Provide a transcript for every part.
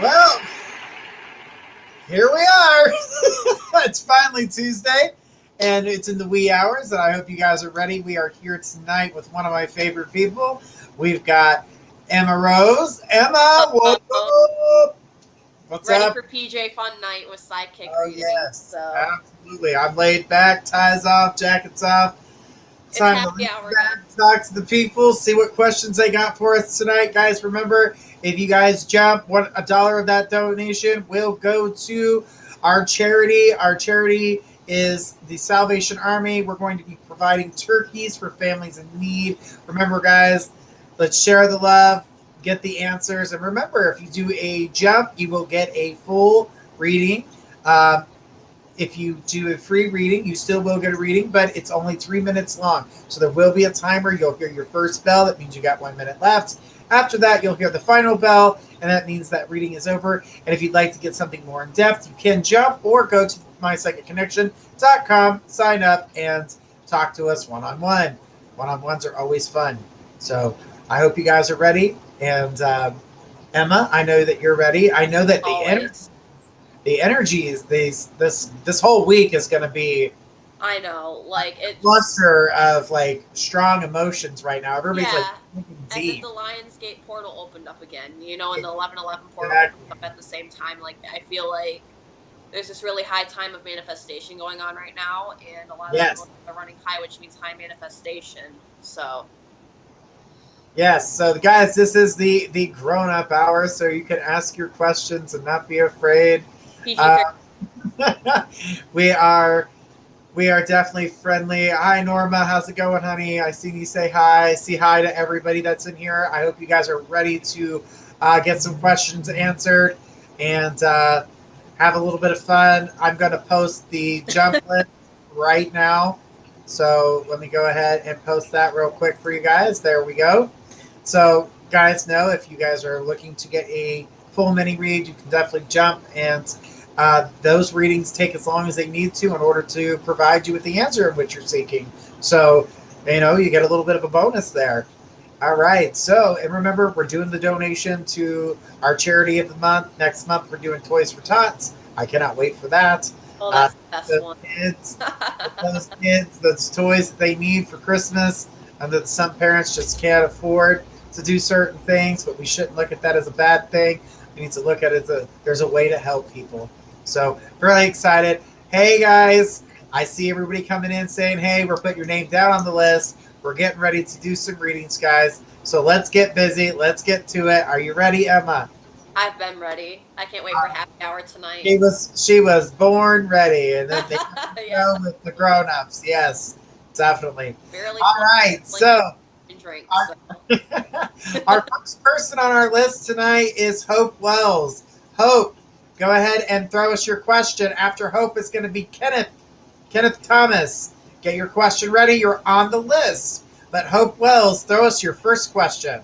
Well, here we are. It's finally Tuesday, and it's in the wee hours, and I hope you guys are ready. We are here tonight with one of my favorite people. We've got Emma Rose. Emma, what's up? What's ready up? for PJ Fun Night with Psychic Oh, reading. yes. So Absolutely. I'm laid back, ties off, jackets off. it's Time happy to hour, talk to the people, see what questions they got for us tonight. Guys, remember, if you guys jump, $1 of that donation will go to our charity. Our charity is the Salvation Army. We're going to be providing turkeys for families in need. Remember, guys, let's share the love, get the answers. And remember, if you do a jump, you will get a full reading. If you do a free reading, you still will get a reading, but it's only 3 minutes long. So there will be a timer. You'll hear your first bell. That means you got 1 minute left. After that, you'll hear the final bell, and that means that reading is over. And if you'd like to get something more in depth, you can jump or go to mypsychicconnection.com, sign up, and talk to us one-on-one. One-on-ones are always fun. So I hope you guys are ready. And Emma, I know that you're ready. I know that the energy is this whole week is going to be. I know, like it's a cluster of like strong emotions right now. Everybody's like deep. And then the Lionsgate portal opened up again, and the 11/11 portal opened up at the same time. Like I feel like there's this really high time of manifestation going on right now, and a lot of people are running high, which means high manifestation. So. Yes, so guys, this is the grown-up hour, so you can ask your questions and not be afraid. We are definitely friendly. Hi, Norma. How's it going, honey? I see you say hi. Say hi to everybody that's in here. I hope you guys are ready to get some questions answered and have a little bit of fun. I'm going to post the jump list right now. So let me go ahead and post that real quick for you guys. There we go. So guys know if you guys are looking to get a full mini read, you can definitely jump, and those readings take as long as they need to in order to provide you with the answer in which you're seeking. So, you get a little bit of a bonus there. All right. So, and remember, we're doing the donation to our charity of the month. Next month, we're doing Toys for Tots. I cannot wait for that. Oh, that's the best one. Those kids, those toys that they need for Christmas and that some parents just can't afford to do certain things, but we shouldn't look at that as a bad thing. We need to look at it as there's a way to help people. So really excited. Hey guys, I see everybody coming in saying, hey, we're putting your name down on the list. We're getting ready to do some readings, guys. So let's get busy. Let's get to it. Are you ready, Emma? I've been ready. I can't wait for happy hour tonight. She was born ready, and then they go with the grown-ups. Yes, definitely. All right, so our first person on our list tonight is Hope Wells. Hope, go ahead and throw us your question. After Hope is going to be Kenneth Thomas. Get your question ready. You're on the list. But Hope Wells, throw us your first question.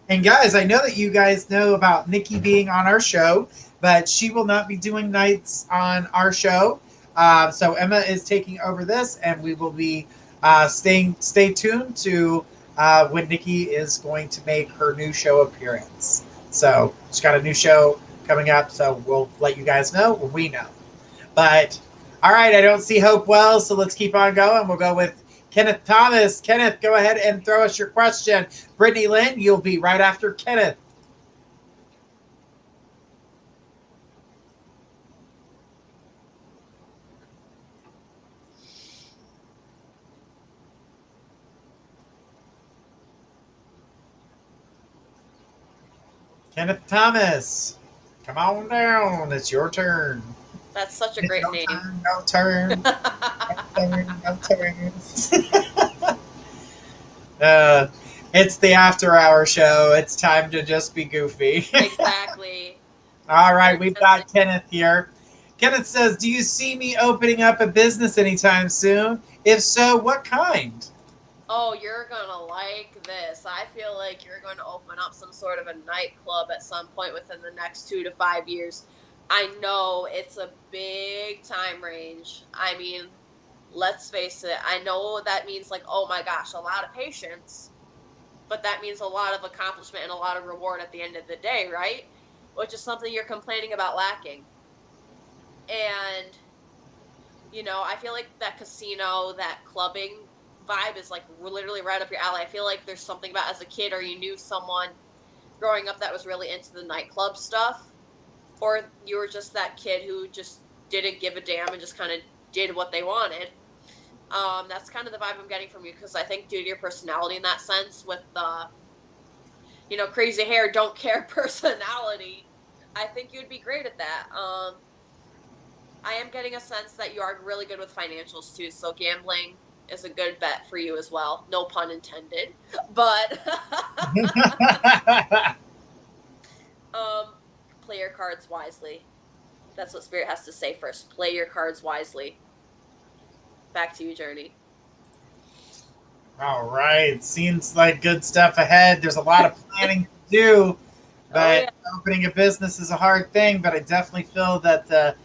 And guys, I know that you guys know about Nikki being on our show, but she will not be doing nights on our show. So Emma is taking over this, and we will be stay tuned to when Nikki is going to make her new show appearance. So she's got a new show coming up, so we'll let you guys know when we know. But all right, I don't see Hope Wells, so let's keep on going. We'll go with Kenneth Thomas. Kenneth, go ahead and throw us your question. Brittany Lynn, you'll be right after Kenneth. Kenneth Thomas, come on down. It's your turn. That's such a great name. No turn. No turn. It's the after-hour show. It's time to just be goofy. Exactly. All right, we've got Kenneth here. Kenneth says, do you see me opening up a business anytime soon? If so, what kind? Oh, you're going to like this. I feel like you're going to open up some sort of a nightclub at some point within the next 2 to 5 years. I know it's a big time range. I mean, let's face it. I know that means like, oh my gosh, a lot of patience. But that means a lot of accomplishment and a lot of reward at the end of the day, right? Which is something you're complaining about lacking. And, you know, I feel like that casino, that clubbing vibe is like literally right up your alley. I feel like there's something about as a kid or you knew someone growing up that was really into the nightclub stuff, or you were just that kid who just didn't give a damn and just kind of did what they wanted. That's kind of the vibe I'm getting from you, because I think due to your personality in that sense, with the, you know, crazy hair, don't care personality, I think you'd be great at that. I am getting a sense that you are really good with financials too, so gambling is a good bet for you as well. No pun intended, but play your cards wisely. That's what Spirit has to say first. Play your cards wisely. Back to you, Journey. All right. Seems like good stuff ahead. There's a lot of planning to do, but opening a business is a hard thing, but I definitely feel that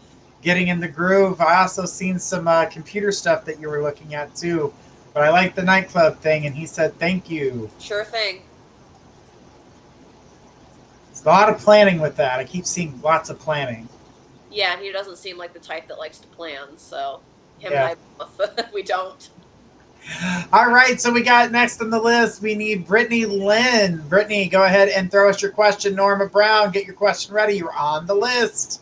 getting in the groove. I also seen some computer stuff that you were looking at too, but I like the nightclub thing, and he said thank you. Sure thing. It's a lot of planning with that. I keep seeing lots of planning. Yeah, he doesn't seem like the type that likes to plan, so him and I both, we don't. All right, so we got next on the list, we need Brittany Lynn. Brittany, go ahead and throw us your question. Norma Brown, get your question ready. You're on the list.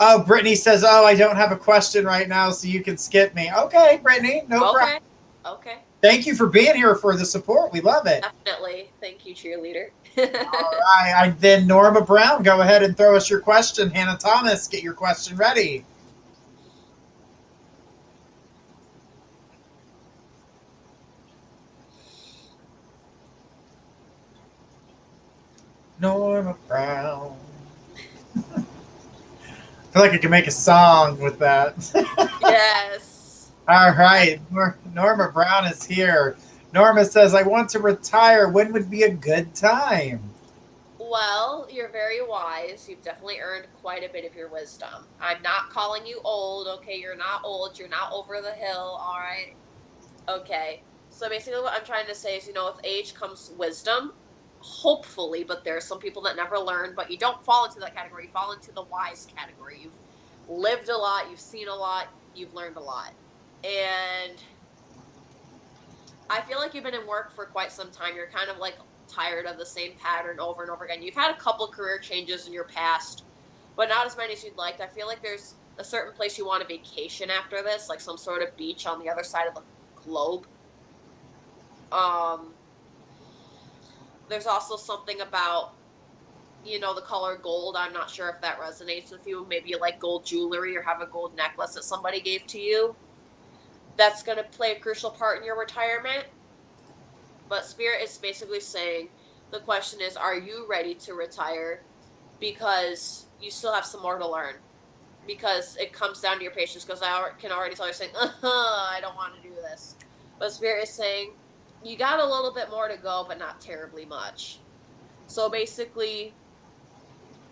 Oh, Brittany says, oh, I don't have a question right now, so you can skip me. Okay, Brittany, no problem. Okay. Thank you for being here for the support. We love it. Definitely. Thank you, cheerleader. All right. Then Norma Brown, go ahead and throw us your question. Hannah Thomas, get your question ready. Norma Brown. I feel like I can make a song with that. Yes. All right. Norma Brown is here. Norma says, I want to retire. When would be a good time? Well, you're very wise. You've definitely earned quite a bit of your wisdom. I'm not calling you old, okay? You're not old. You're not over the hill, all right? Okay. So basically what I'm trying to say is, you know, with age comes wisdom, hopefully, but there are some people that never learn, but you don't fall into that category. You fall into the wise category. You've lived a lot. You've seen a lot. You've learned a lot. And I feel like you've been in work for quite some time. You're kind of like tired of the same pattern over and over again. You've had a couple career changes in your past, but not as many as you'd like. I feel like there's a certain place you want to vacation after this, like some sort of beach on the other side of the globe. There's also something about, you know, the color gold. I'm not sure if that resonates with you. Maybe you like gold jewelry or have a gold necklace that somebody gave to you. That's going to play a crucial part in your retirement. But Spirit is basically saying, the question is, are you ready to retire? Because you still have some more to learn. Because it comes down to your patience. Because I can already tell you're saying, I don't want to do this. But Spirit is saying, you got a little bit more to go, but not terribly much. So basically,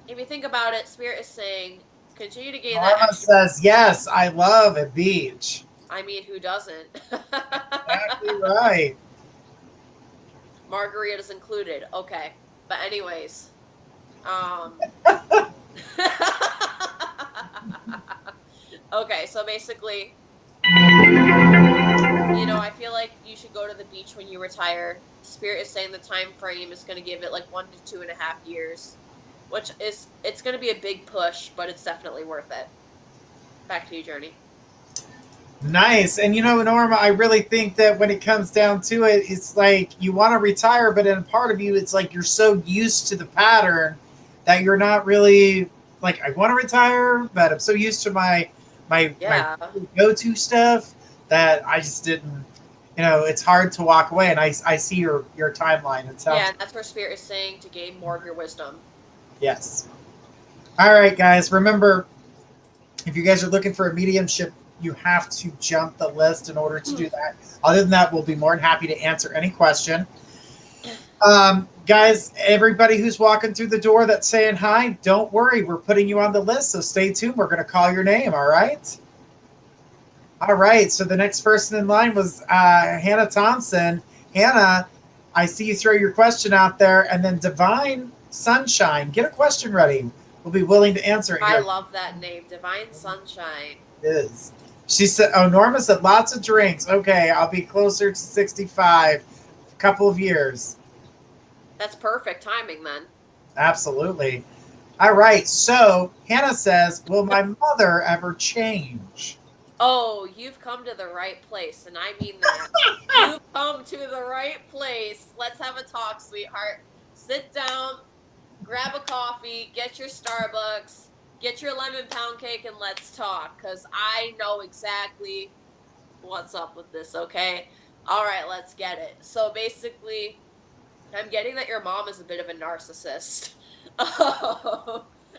if you think about it, Spirit is saying, continue to gain that Norma says, yes, I love a beach. I mean, who doesn't? Exactly right. Margaritas included. Okay. But anyways. Okay, so basically, you know, I feel like you should go to the beach when you retire. Spirit is saying the time frame is going to give it like 1 to 2.5 years, which is, it's going to be a big push, but it's definitely worth it. Back to you, Journey. Nice. And Norma, I really think that when it comes down to it, it's like you want to retire, but in a part of you, it's like you're so used to the pattern that you're not really like, I want to retire, but I'm so used to my Yeah. go-to stuff that I just didn't, it's hard to walk away. And I see your timeline. It Yeah, sounds, and that's where Spirit is saying to gain more of your wisdom. yes. All right, guys, remember, if you guys are looking for a mediumship, you have to jump the list in order to do that. Other than that, we'll be more than happy to answer any question. Guys, everybody who's walking through the door that's saying hi, don't worry. We're putting you on the list, so stay tuned. We're going to call your name, all right? All right, so the next person in line was Hannah Thompson. Hannah, I see you throw your question out there, and then Devine Sunshine. Get a question ready. We'll be willing to answer it here. I love that name, Divine Sunshine. It is. She said, oh, Norma said lots of drinks. Okay, I'll be closer to 65. A couple of years. That's perfect timing then. Absolutely. All right, so Hannah says, will my mother ever change? Oh, you've come to the right place, and I mean that. You've come to the right place. Let's have a talk, sweetheart. Sit down, grab a coffee, get your Starbucks, get your lemon pound cake, and let's talk, because I know exactly what's up with this, okay? All right, let's get it. So basically, I'm getting that your mom is a bit of a narcissist.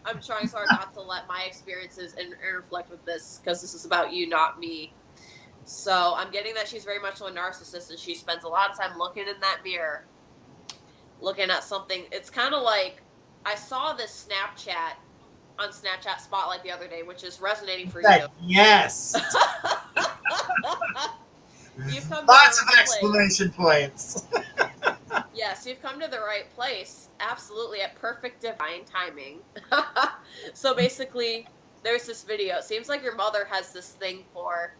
I'm trying so hard not to let my experiences interflect with this, because this is about you, not me. So I'm getting that she's very much so a narcissist, and she spends a lot of time looking in that mirror, looking at something. It's kind of like, I saw this Snapchat on Snapchat Spotlight the other day, which is resonating for you. Yes. You've come Lots of exclamation points. Yes, you've come to the right place. Absolutely, at perfect divine timing. So basically, there's this video. It seems like your mother has this thing for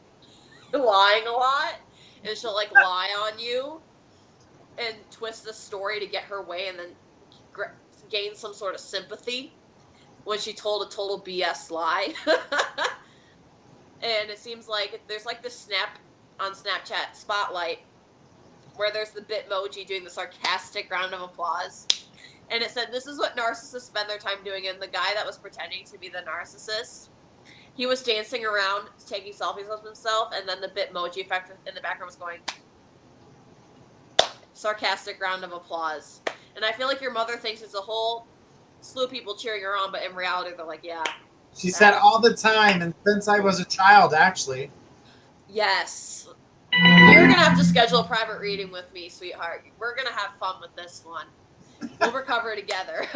lying a lot, and she'll like lie on you and twist the story to get her way, and then gain some sort of sympathy when she told a total BS lie. And it seems like there's like this snap on Snapchat Spotlight where there's the Bitmoji doing the sarcastic round of applause. And it said, this is what narcissists spend their time doing. And the guy that was pretending to be the narcissist, he was dancing around, taking selfies of himself, and then the Bitmoji effect in the background was going, sarcastic round of applause. And I feel like your mother thinks it's a whole slew of people cheering her on, but in reality, they're like, yeah. She said all the time, and since I was a child, actually. Yes. You're going to have to schedule a private reading with me, sweetheart. We're going to have fun with this one. We'll recover together.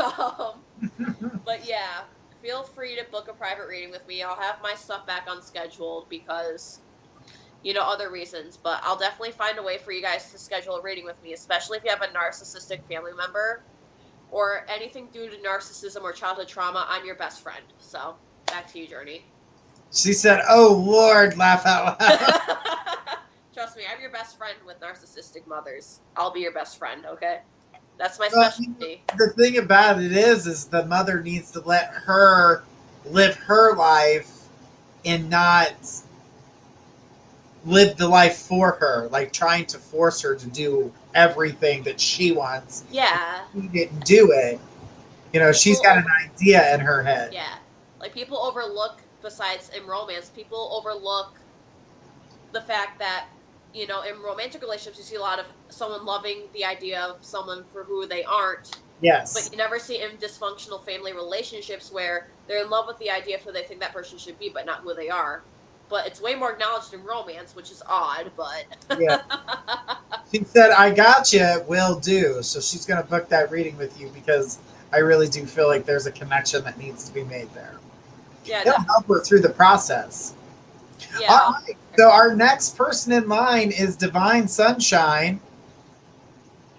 But yeah, feel free to book a private reading with me. I'll have my stuff back on schedule because, other reasons. But I'll definitely find a way for you guys to schedule a reading with me, especially if you have a narcissistic family member or anything due to narcissism or childhood trauma. I'm your best friend. So back to you, Journey. She said, oh, Lord, laugh out loud. Trust me, I'm your best friend with narcissistic mothers. I'll be your best friend, okay? That's my specialty. The thing about it is the mother needs to let her live her life and not live the life for her, like trying to force her to do everything that she wants. Yeah. She didn't do it. She's got an idea in her head. Yeah. Like, people overlook, besides in romance, people overlook the fact that, in romantic relationships, you see a lot of someone loving the idea of someone for who they aren't. Yes. But you never see in dysfunctional family relationships where they're in love with the idea of who they think that person should be, but not who they are. But it's way more acknowledged in romance, which is odd, but... Yeah. She said, I gotcha, will do. So she's going to book that reading with you because I really do feel like there's a connection that needs to be made there. Yeah, it'll help her through the process. Yeah. All right. So our next person in line is Divine Sunshine.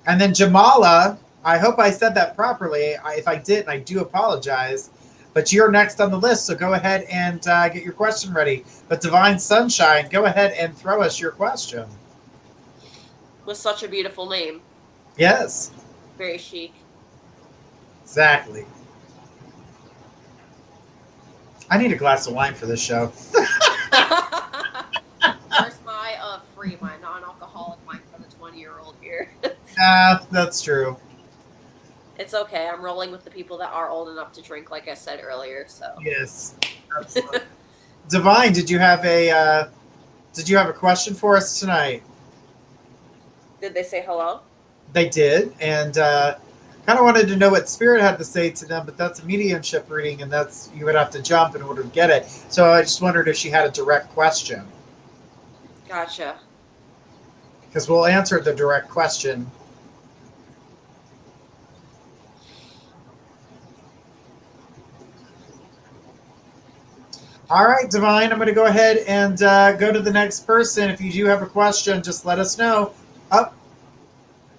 And then Jamillah. I hope I said that properly. If I didn't, I do apologize. But you're next on the list, so go ahead and get your question ready. But Divine Sunshine, go ahead and throw us your question. With such a beautiful name. Yes. Very chic. Exactly. I need a glass of wine for this show. That's true. It's okay. I'm rolling with the people that are old enough to drink, like I said earlier. So Yes, absolutely. Devine, did you have a question for us tonight? did they say hello? They did, and kind of wanted to know what Spirit had to say to them, but that's a mediumship reading, and that's you would have to jump in order to get it. So I just wondered if she had a direct question, Gotcha. because we'll answer the direct question. All right, Devine, I'm going to go ahead and go to the next person. If you do have a question, just let us know. Oh,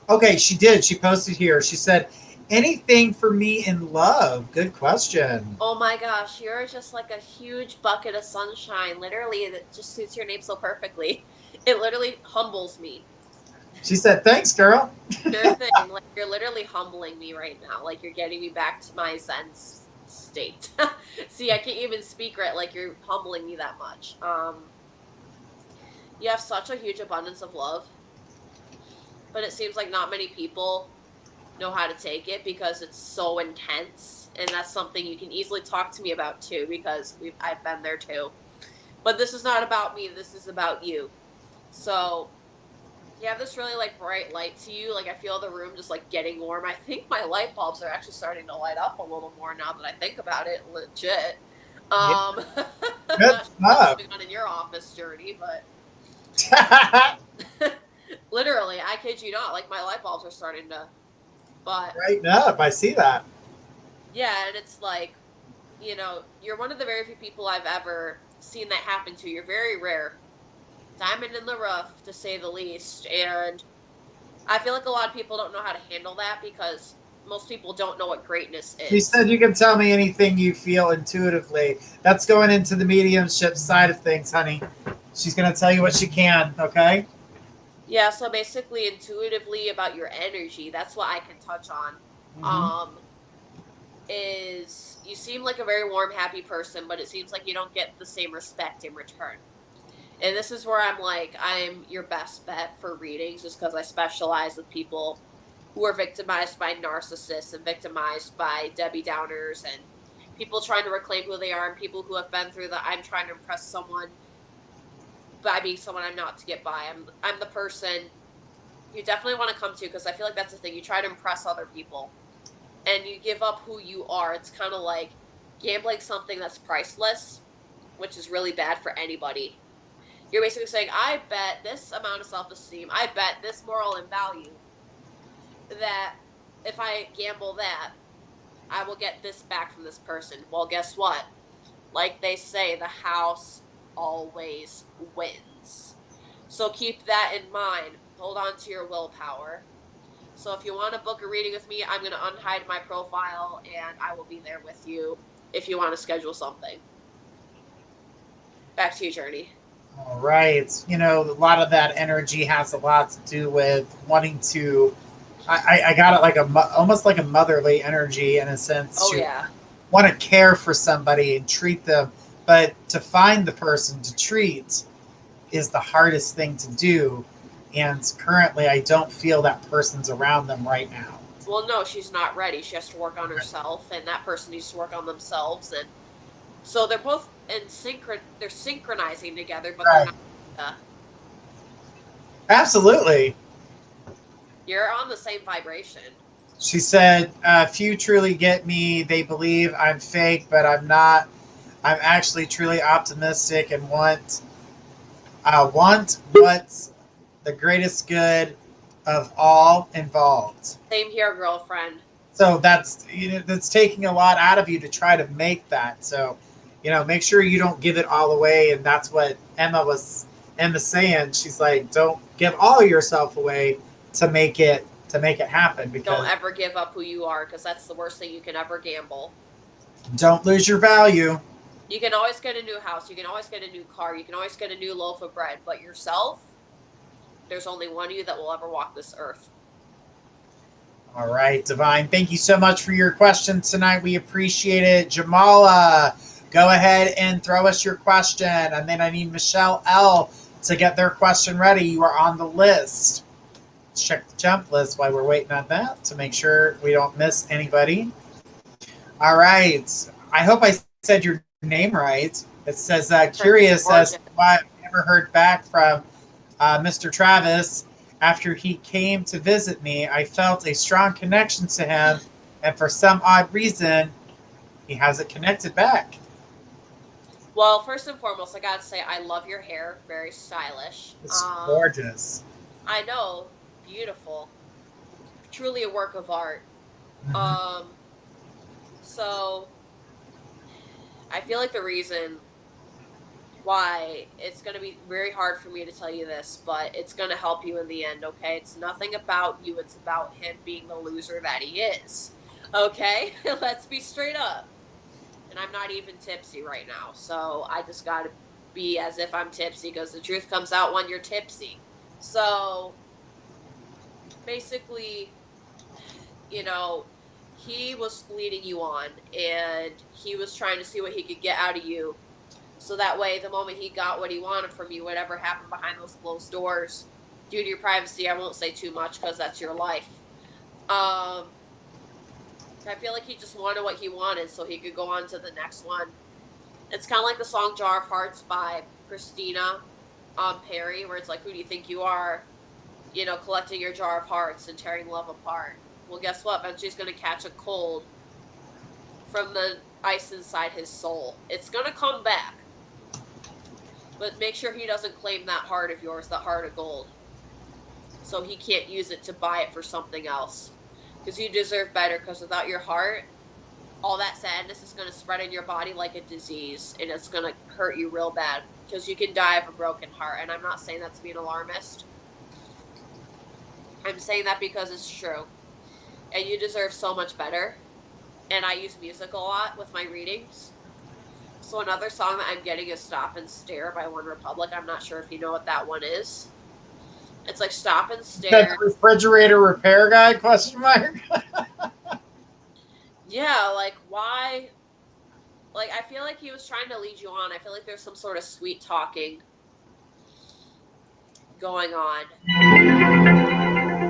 okay, she did. She posted here. She said, anything for me in love? Good question. Oh my gosh, you're just like a huge bucket of sunshine. Literally, that just suits your name so perfectly. It literally humbles me. She said, thanks, girl. Sure thing. Like, you're literally humbling me right now. Like, you're getting me back to my Zen state. See, I can't even speak right. Like, you're humbling me that much. You have such a huge abundance of love, but it seems like not many people know how to take it because it's so intense, and that's something you can easily talk to me about too, because I've been there too. But this is not about me. This is about you. So you have this really like bright light to you. Like, I feel the room just like getting warm. I think my light bulbs are actually starting to light up a little more now that I think about it. Legit. Yeah. I'm Good not stuff. going on in your office journey, but literally, I kid you not. Like, my light bulbs are starting to. But Brighten up. I see that. yeah, and it's like, you're one of the very few people I've ever seen that happen to. You're very rare. Diamond in the rough, to say the least. And I feel like a lot of people don't know how to handle that because most people don't know what greatness is. She said you can tell me anything you feel intuitively. That's going into the mediumship side of things, honey. She's going to tell you what she can, okay? Yeah, so basically intuitively about your energy, that's what I can touch on. Mm-hmm. Is you seem like a very warm, happy person, but it seems like you don't get the same respect in return. And this is where I'm like, I'm your best bet for readings just because I specialize with people who are victimized by narcissists and victimized by Debbie Downers and people trying to reclaim who they are and people who have been through the I'm trying to impress someone by being someone I'm not to get by. I'm the person you definitely want to come to because I feel like that's the thing. You try to impress other people and you give up who you are. It's kind of like gambling something that's priceless, which is really bad for anybody. You're basically saying, I bet this amount of self-esteem, I bet this moral and value that if I gamble that, I will get this back from this person. Well, guess what? Like they say, the house always wins. So keep that in mind. Hold on to your willpower. So if you want to book a reading with me, I'm going to unhide my profile and I will be there with you if you want to schedule something. Back to you, Journey. All right. A lot of that energy has a lot to do with wanting to. I got it like almost like a motherly energy in a sense. Oh, yeah. Want to care for somebody and treat them, but to find the person to treat is the hardest thing to do. And currently, I don't feel that person's around them right now. Well, no, she's not ready. She has to work on herself, and that person needs to work on themselves. And so they're both they're synchronizing together, but Right. they're not. Absolutely. You're on the same vibration. She said, few truly get me. They believe I'm fake, but I'm not. I'm actually truly optimistic and want what's the greatest good of all involved. Same here, girlfriend. So that's that's taking a lot out of you to try to make that. So, make sure you don't give it all away. And that's what Emma's saying. She's like, don't give all yourself away to make it happen. Because don't ever give up who you are, because that's the worst thing you can ever gamble. Don't lose your value. You can always get a new house. You can always get a new car. You can always get a new loaf of bread. But yourself, there's only one of you that will ever walk this earth. All right, Devine. Thank you so much for your question tonight. We appreciate it. Jamillah, go ahead and throw us your question. And then I need Michelle L to get their question ready. You are on the list. check the jump list while we're waiting on that to make sure we don't miss anybody. All right. I hope I said your name right. It says, curious as to why I've never heard back from Mr. Travis. After he came to visit me, I felt a strong connection to him, and for some odd reason, he hasn't connected back. Well, first and foremost, I gotta say, I love your hair. Very stylish. It's gorgeous. I know. Beautiful. Truly a work of art. Mm-hmm. So, I feel like the reason why it's going to be very hard for me to tell you this, but it's going to help you in the end, okay? It's nothing about you. It's about him being the loser that he is, okay? Let's be straight up. And I'm not even tipsy right now, so I just got to be as if I'm tipsy because the truth comes out when you're tipsy. So, basically, you know, he was leading you on, and he was trying to see what he could get out of you. So that way, the moment he got what he wanted from you, whatever happened behind those closed doors, due to your privacy, I won't say too much because that's your life. I feel like he just wanted what he wanted so he could go on to the next one. It's kind of like the song Jar of Hearts by Christina Perry, where it's like, who do you think you are? You know, collecting your jar of hearts and tearing love apart. Well, guess what? Eventually he's going to catch a cold from the ice inside his soul. It's going to come back. But make sure he doesn't claim that heart of yours, that heart of gold. So he can't use it to buy it for something else. Because you deserve better, because without your heart, all that sadness is going to spread in your body like a disease. And it's going to hurt you real bad. Because you can die of a broken heart. And I'm not saying that to be an alarmist. I'm saying that because it's true. And you deserve so much better. And I use music a lot with my readings. So another song that I'm getting is Stop and Stare by One Republic. I'm not sure if you know what that one is. It's like Stop and Stare. The refrigerator repair guy, question mark? Yeah, like why? Like I feel like he was trying to lead you on. I feel like there's some sort of sweet talking going on.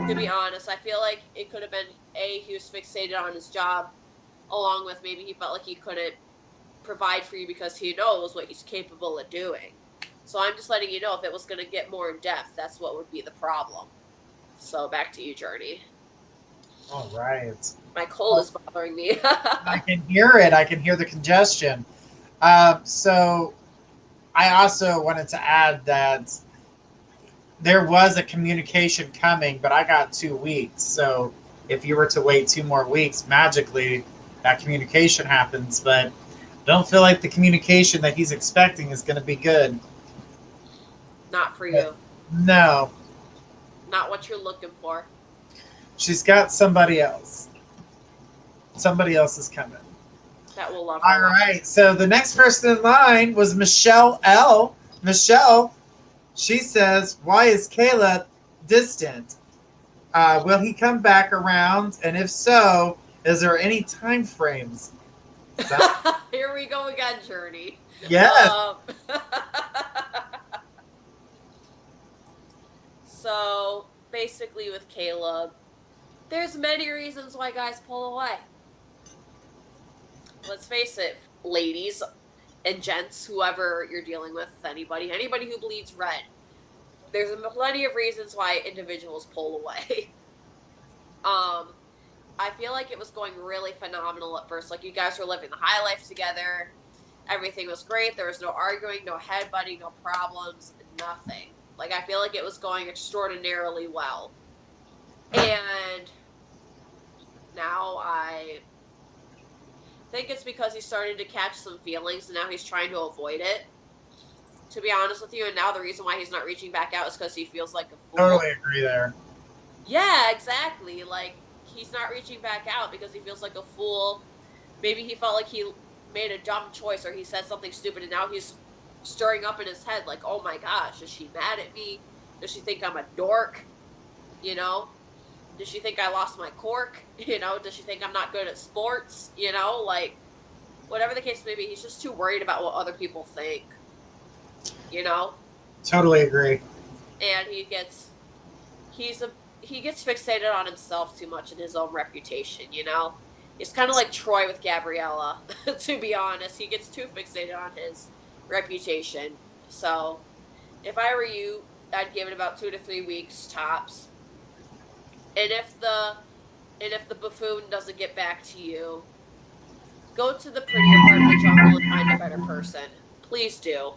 To be honest, I feel like it could have been he was fixated on his job, along with maybe he felt like he couldn't provide for you because he knows what he's capable of doing. So I'm just letting you know if it was going to get more in depth, that's what would be the problem. So back to you, Journey. All right. My cold is bothering me. I can hear it. I can hear the congestion. So I also wanted to add that there was a communication coming, but I got 2 weeks. So if you were to wait 2 more weeks, magically that communication happens. But don't feel like the communication that he's expecting is going to be good. Not for you. No. Not what you're looking for. She's got somebody else. Somebody else is coming. That will love her. All right. So the next person in line was Michelle L. Michelle, she says, why is Caleb distant? Will he come back around? And if so, is there any time frames? Here we go again, Journey. Yes. So basically with Caleb, there's many reasons why guys pull away. Let's face it, ladies and gents, whoever you're dealing with, anybody who bleeds red, there's plenty of reasons why individuals pull away. I feel like it was going really phenomenal at first. Like you guys were living the high life together. Everything was great. There was no arguing, no headbutting, no problems, nothing. Like I feel like it was going extraordinarily well. And now I think it's because he started to catch some feelings and now he's trying to avoid it. To be honest with you, and now the reason why he's not reaching back out is because he feels like a fool. Totally agree there. Yeah, exactly. Like, he's not reaching back out because he feels like a fool. Maybe he felt like he made a dumb choice or he said something stupid and now he's stirring up in his head like, oh my gosh, is she mad at me? Does she think I'm a dork? You know? Does she think I lost my cork? You know? Does she think I'm not good at sports? You know? Like, whatever the case may be, he's just too worried about what other people think. You know? Totally agree. And he he gets fixated on himself too much and his own reputation, you know? It's kind of like Troy with Gabriella, to be honest. He gets too fixated on his reputation. So, if I were you, I'd give it about 2 to 3 weeks tops. And if the buffoon doesn't get back to you, go to the prettier part of the jungle and find a better person. Please do.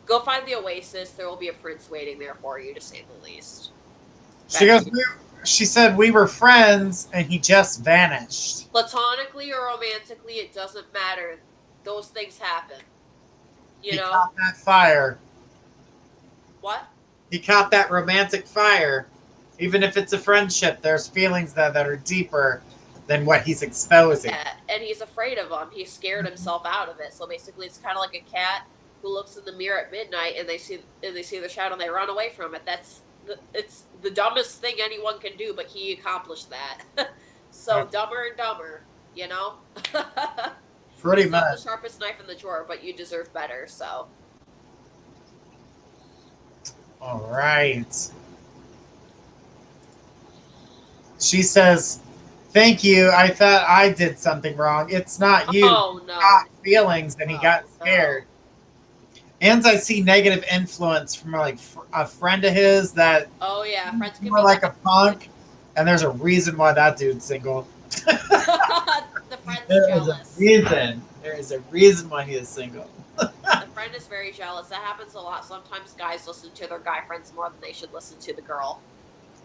Go find the oasis. There will be a prince waiting there for you, to say the least. She said we were friends and he just vanished. Platonically or romantically, it doesn't matter. Those things happen. He caught that fire. What? He caught that romantic fire. Even if it's a friendship, there's feelings that are deeper than what he's exposing. Yeah, and he's afraid of them. He scared himself out of it. So basically, it's kind of like a cat who looks in the mirror at midnight and they see the shadow and they run away from it. It's the dumbest thing anyone can do, but he accomplished that. So dumber and dumber, you know. Pretty much. The sharpest knife in the drawer, but you deserve better. So. All right. She says, "Thank you. I thought I did something wrong. It's not you. Oh no. He got feelings and he got scared." No. And I see negative influence from like a friend of his that. Oh yeah, friends can more be like a punk, and there's a reason why that dude's single. The friend's jealous. There is a reason why he is single. The friend is very jealous. That happens a lot. Sometimes guys listen to their guy friends more than they should listen to the girl.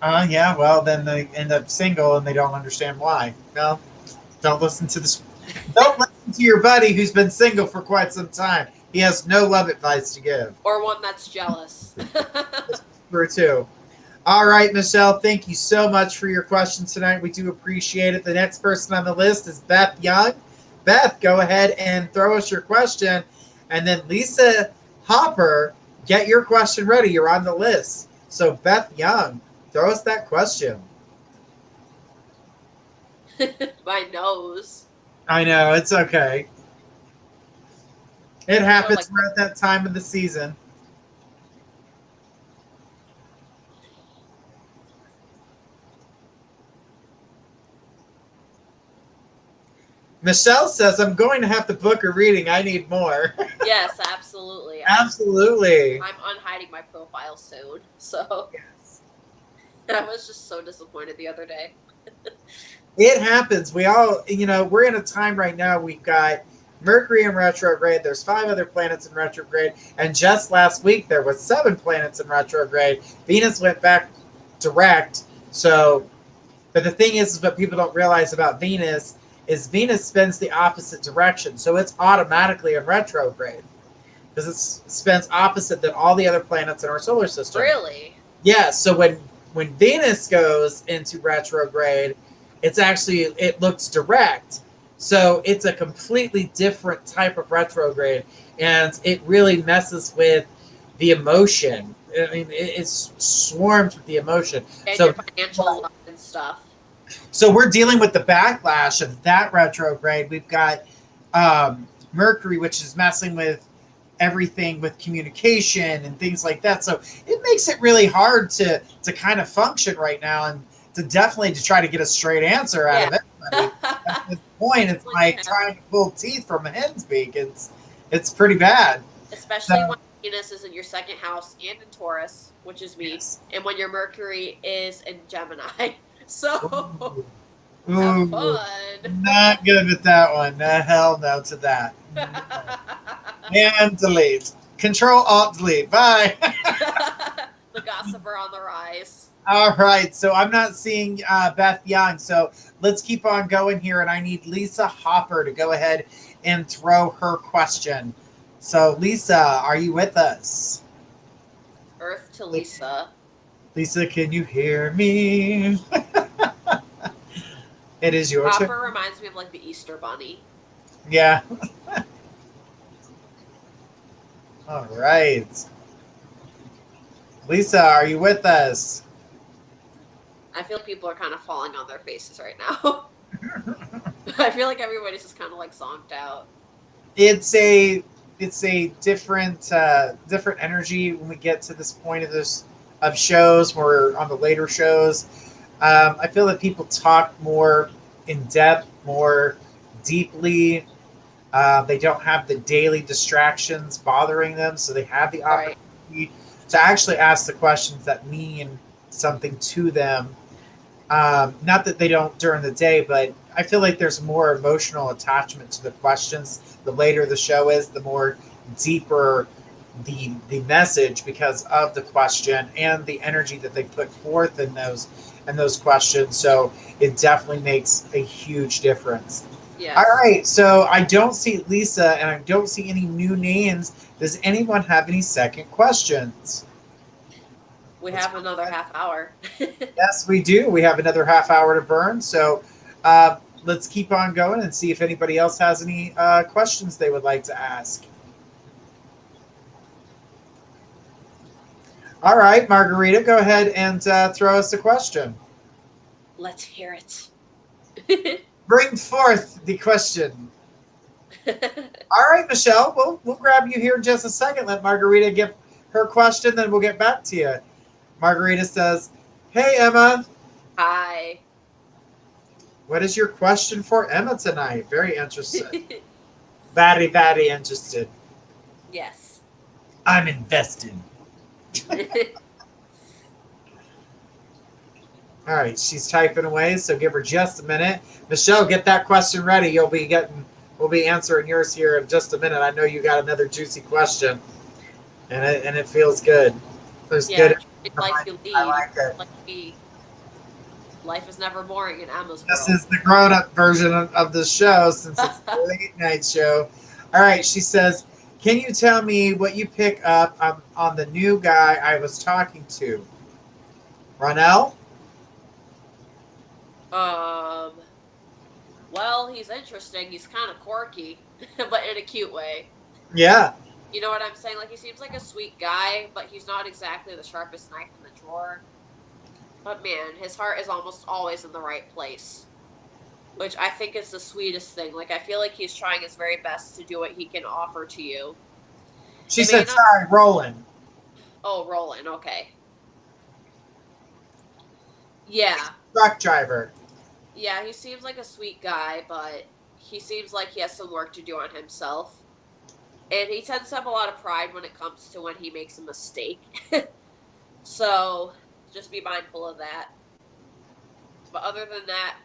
Yeah, well, then they end up single and they don't understand why. No, don't listen to this. Don't listen to your buddy who's been single for quite some time. He has no love advice to give. Or one that's jealous. True, too. All right, Michelle, thank you so much for your questions tonight. We do appreciate it. The next person on the list is Beth Young. Beth, go ahead and throw us your question. And then Lisa Hopper, get your question ready. You're on the list. So Beth Young, throw us that question. My nose. I know, it's okay. It happens. We're at that time of the season. Michelle says, "I'm going to have to book a reading. I need more." Yes, absolutely. Absolutely. I'm unhiding my profile soon. So yes. I was just so disappointed the other day. It happens. We all, we're in a time right now. We've got Mercury in retrograde. There's 5 other planets in retrograde. And just last week, there was 7 planets in retrograde. Venus went back direct. So, but the thing is what people don't realize about Venus is Venus spins the opposite direction. So it's automatically in retrograde because it spins opposite than all the other planets in our solar system. Really? Yeah. So when Venus goes into retrograde, it looks direct. So it's a completely different type of retrograde, and it really messes with the emotion. I mean, it swarms with the emotion. And so your financial life and stuff. So we're dealing with the backlash of that retrograde. We've got Mercury, which is messing with everything with communication and things like that. So it makes it really hard to kind of function right now and to try to get a straight answer out of everybody. At this point, it's like trying to pull teeth from a hen's beak. It's pretty bad. Especially when Venus is in your 2nd house and in Taurus, which is me, and when your Mercury is in Gemini. So, have fun. Not good with that one. Hell no to that. And delete. Control, Alt, delete. Bye. The gossiper on the rise. All right. So I'm not seeing Beth Young. So let's keep on going here. And I need Lisa Hopper to go ahead and throw her question. So Lisa, are you with us? Earth to Lisa. Lisa, can you hear me? It is your turn. Hopper reminds me of like the Easter Bunny. Yeah. All right. Lisa, are you with us? I feel like people are kind of falling on their faces right now. I feel like everybody's just kind of like zonked out. It's a different energy when we get to this point of shows, more on the later shows. I feel that people talk more in depth, more deeply. They don't have the daily distractions bothering them, so they have the Right. opportunity to actually ask the questions that mean something to them. Not that they don't during the day, but I feel like there's more emotional attachment to the questions. The later the show is, the more deeper the message because of the question and the energy that they put forth in those questions. So it definitely makes a huge difference. Yes. All right, so I don't see Lisa and I don't see any new names. Does anyone have any second questions? We have another half hour. Yes, we do. We have another half hour to burn. So let's keep on going and see if anybody else has any questions they would like to ask. All right, Margarita, go ahead and throw us a question. Let's hear it. Bring forth the question. All right, Michelle, we'll grab you here in just a second. Let Margarita give her question, then we'll get back to you. Margarita says, "Hey, Emma. Hi. What is your question for Emma tonight? Very interested. Very, very interested. Yes. I'm invested." All right, she's typing away, so give her just a minute. Michelle, get that question ready. We'll be answering yours here in just a minute. I know you got another juicy question, and it feels good. There's good. It's like you lead. I like it. Like me. Life is never boring in Emma's world. This is the grown-up version of the show since it's the late night show. All right, she says, "Can you tell me what you pick up on the new guy I was talking to?" Ronell? Well, he's interesting. He's kind of quirky, but in a cute way. Yeah. You know what I'm saying? Like, he seems like a sweet guy, but he's not exactly the sharpest knife in the drawer. But man, his heart is almost always in the right place, which I think is the sweetest thing. Like, I feel like he's trying his very best to do what he can offer to you. She said, sorry, Roland. Oh, Roland, okay. Yeah. Truck driver. Yeah, he seems like a sweet guy, but he seems like he has some work to do on himself. And he tends to have a lot of pride when it comes to when he makes a mistake. So, just be mindful of that. But other than that,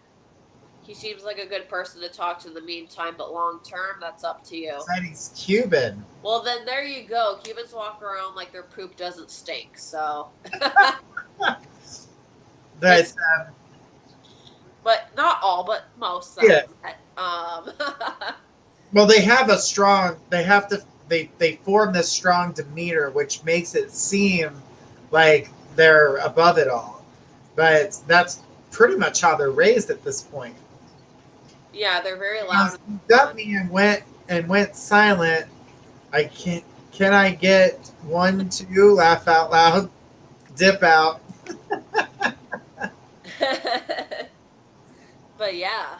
he seems like a good person to talk to in the meantime, but long term, that's up to you. Said he's Cuban. Well, then there you go. Cubans walk around like their poop doesn't stink, so. But not all, but most. Yeah. Well, they form this strong demeanor, which makes it seem like they're above it all. But that's pretty much how they're raised at this point. Yeah, they're very loud. You got me and went silent. Can I get 1, 2, laugh out loud, dip out. But yeah,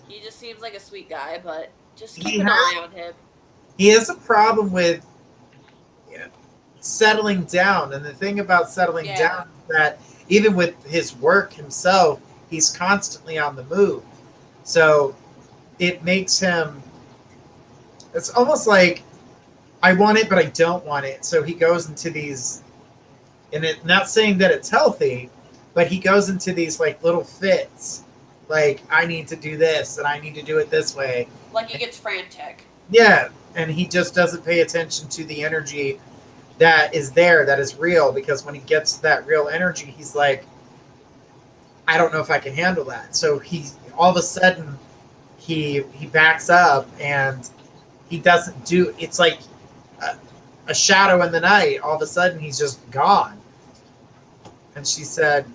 he just seems like a sweet guy, but just keep an eye on him. He has a problem with settling down, and the thing about settling down is that even with his work himself, he's constantly on the move. So it makes him, it's almost like I want it, but I don't want it. So he goes into these, and not saying that it's healthy, but he goes into these like little fits. Like, I need to do this and I need to do it this way. Like he gets frantic. Yeah. And he just doesn't pay attention to the energy that is there, that is real. Because when he gets that real energy, he's like, I don't know if I can handle that. So he all of a sudden he backs up and he doesn't do, it's like a shadow in the night. All of a sudden he's just gone. And she said,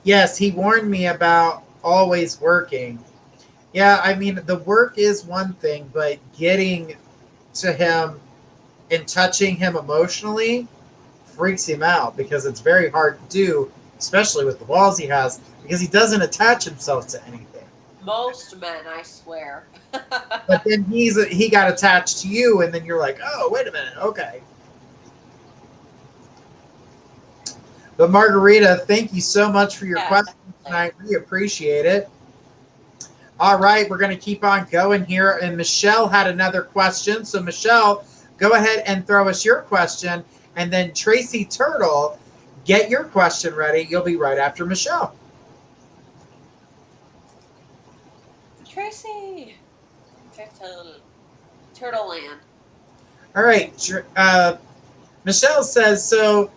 yes, he warned me about always working. Yeah, I mean, the work is one thing, but getting to him and touching him emotionally freaks him out because it's very hard to do, especially with the walls he has, because he doesn't attach himself to anything. Most men, I swear. But then he got attached to you, and then you're like, oh, wait a minute, okay. But Margarita, thank you so much for your questions tonight. We appreciate it. All right, we're going to keep on going here. And Michelle had another question. So Michelle, go ahead and throw us your question. And then Tracy Tuttle, get your question ready. You'll be right after Michelle. Tracy. Turtle Land. All right. Michelle says, so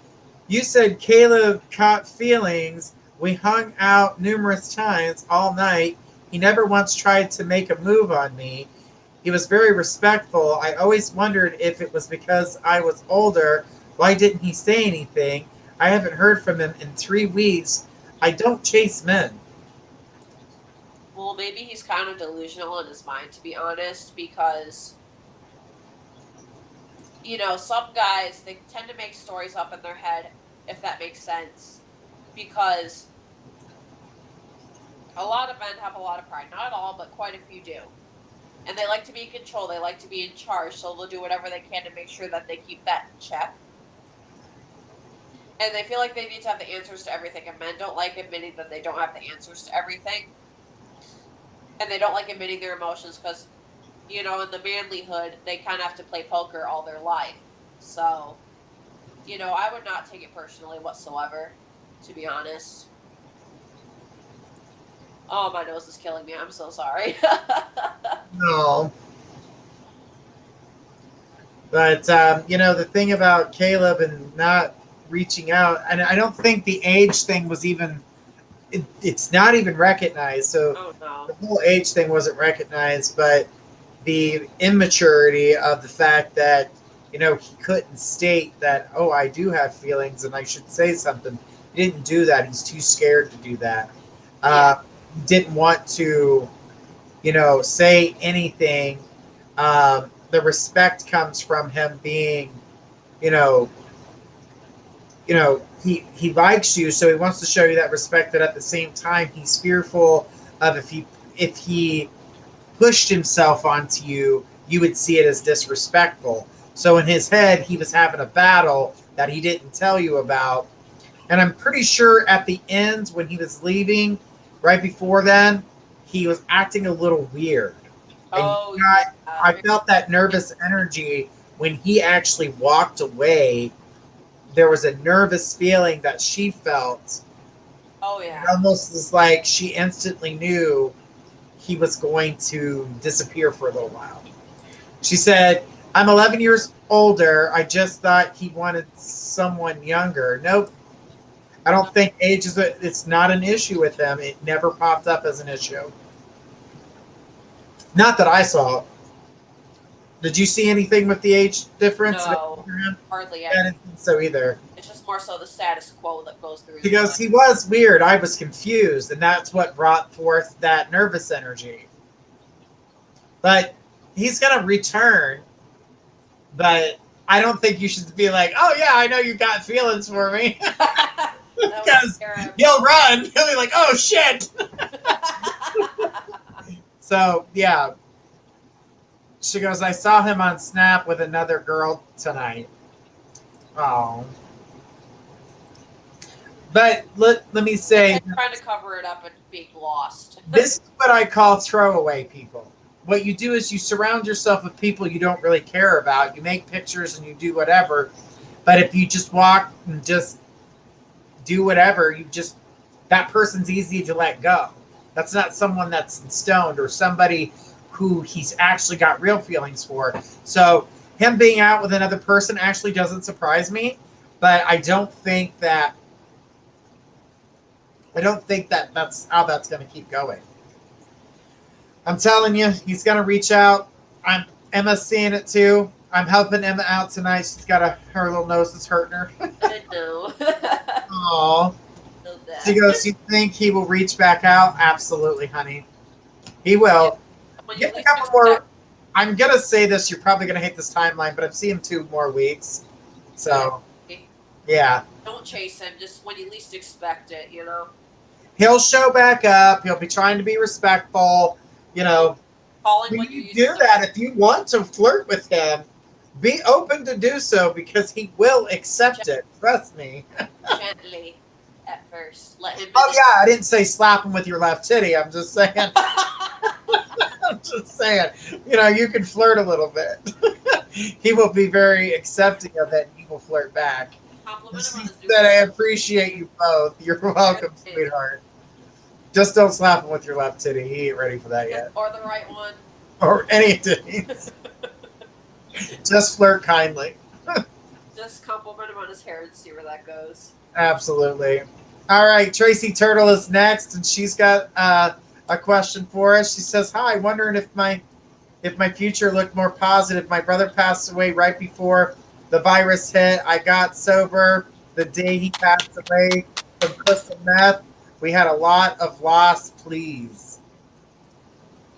you said Caleb caught feelings. We hung out numerous times all night. He never once tried to make a move on me. He was very respectful. I always wondered if it was because I was older. Why didn't he say anything? I haven't heard from him in 3 weeks. I don't chase men. Well, maybe he's kind of delusional in his mind, to be honest, because, you know, some guys, they tend to make stories up in their head, if that makes sense, because a lot of men have a lot of pride. Not all, but quite a few do. And they like to be in control. They like to be in charge, so they'll do whatever they can to make sure that they keep that in check. And they feel like they need to have the answers to everything, and men don't like admitting that they don't have the answers to everything. And they don't like admitting their emotions because, you know, in the manlyhood, they kind of have to play poker all their life. So, you know, I would not take it personally whatsoever, to be honest. Oh, my nose is killing me. I'm so sorry. No. But, you know, the thing about Caleb and not reaching out, and I don't think the age thing was even, it's not even recognized. So the whole age thing wasn't recognized, but the immaturity of the fact that, you know, he couldn't state that, oh, I do have feelings and I should say something. He didn't do that. He's too scared to do that. He didn't want to, you know, say anything. The respect comes from him being, you know, he likes you, so he wants to show you that respect. But at the same time, he's fearful of if he pushed himself onto you, you would see it as disrespectful. So in his head, he was having a battle that he didn't tell you about. And I'm pretty sure at the end, when he was leaving, right before then, he was acting a little weird. I felt that nervous energy when he actually walked away. There was a nervous feeling that she felt. Oh, yeah. It almost was like she instantly knew he was going to disappear for a little while. She said, I'm 11 years older. I just thought he wanted someone younger. Nope. I don't think age it's not an issue with him. It never popped up as an issue. Not that I saw. Did you see anything with the age difference? No, hardly. I didn't think so either. It's just more so the status quo that goes through. Because he was weird. I was confused, and that's what brought forth that nervous energy. But he's going to return. But I don't think you should be like, oh, yeah, I know you got feelings for me. Because he'll run. He'll be like, oh, shit. So, yeah. She goes, I saw him on Snap with another girl tonight. Oh. But let me say. I'm trying to cover it up and being lost. This is what I call throwaway people. What you do is you surround yourself with people you don't really care about. You make pictures and you do whatever. But if you just walk and just do whatever, that person's easy to let go. That's not someone that's stoned or somebody who he's actually got real feelings for. So him being out with another person actually doesn't surprise me, but I don't think that that's how that's going to keep going. I'm telling you, he's going to reach out. Emma's seeing it too. I'm helping Emma out tonight. She's got her little nose is hurting her. I know. Aww. She goes, you think he will reach back out? Absolutely, honey. He will. Get a couple more. I'm going to say this. You're probably going to hate this timeline, but I've seen him 2 more weeks. So, yeah. Don't chase him. Just when you least expect it, you know. He'll show back up. He'll be trying to be respectful. You know, calling when you do that, if you want to flirt with him, Be open to do so because he will accept it. Trust me. Gently at first. Let him. Oh yeah, I didn't say slap him with your left titty. I'm just saying. I'm just saying. You can flirt a little bit. He will be very accepting of it, and he will flirt back. Compliment him on his new That I appreciate you both. You're welcome, sweetheart. Just don't slap him with your left titty. He ain't ready for that yet. Or the right one. Or any titties. Just flirt kindly. Just compliment him on his hair and see where that goes. Absolutely. All right, Tracy Tuttle is next, and she's got a question for us. She says, "Hi, wondering if my future looked more positive. My brother passed away right before the virus hit. I got sober the day he passed away from crystal meth. We had a lot of loss, please."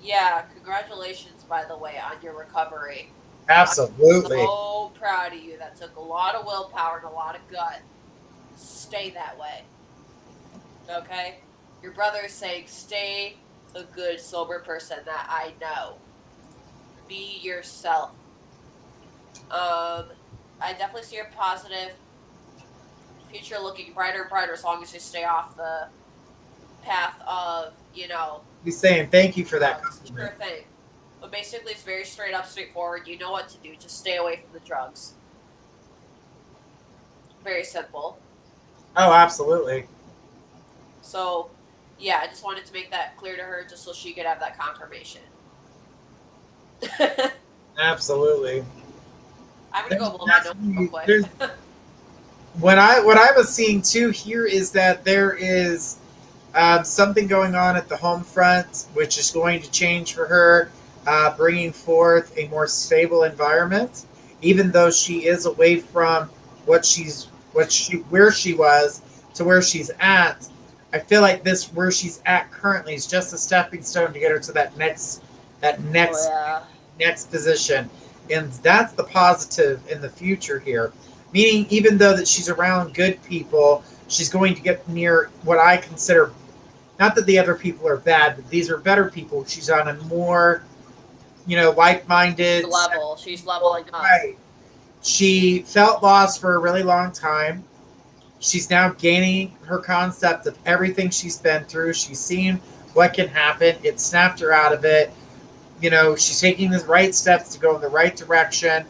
Yeah, congratulations, by the way, on your recovery. Absolutely. I'm so proud of you. That took a lot of willpower and a lot of gut. Stay that way. Okay? Your brother is saying, stay a good, sober person that I know. Be yourself. I definitely see a positive future looking brighter and brighter as long as you stay off the path of, He's saying thank you for that compliment. Sure thing. But basically, it's very straight up, straightforward. You know what to do. Just stay away from the drugs. Very simple. Oh, absolutely. So, yeah, I just wanted to make that clear to her just so she could have that confirmation. Absolutely. I'm going to go blow my nose real quick. What I was seeing, too, here is that there is something going on at the home front, which is going to change for her. Bringing forth a more stable environment, even though she is away from where she was to where she's at. I feel like where she's at currently is just a stepping stone to get her to that next position, and that's the positive in the future here. Meaning, even though that she's around good people, she's going to get near what I consider, not that the other people are bad, but these are better people. She's on a more like-minded level. She's leveling up. Right. She felt lost for a really long time. She's now gaining her concept of everything she's been through. She's seen what can happen. It snapped her out of it. She's taking the right steps to go in the right direction.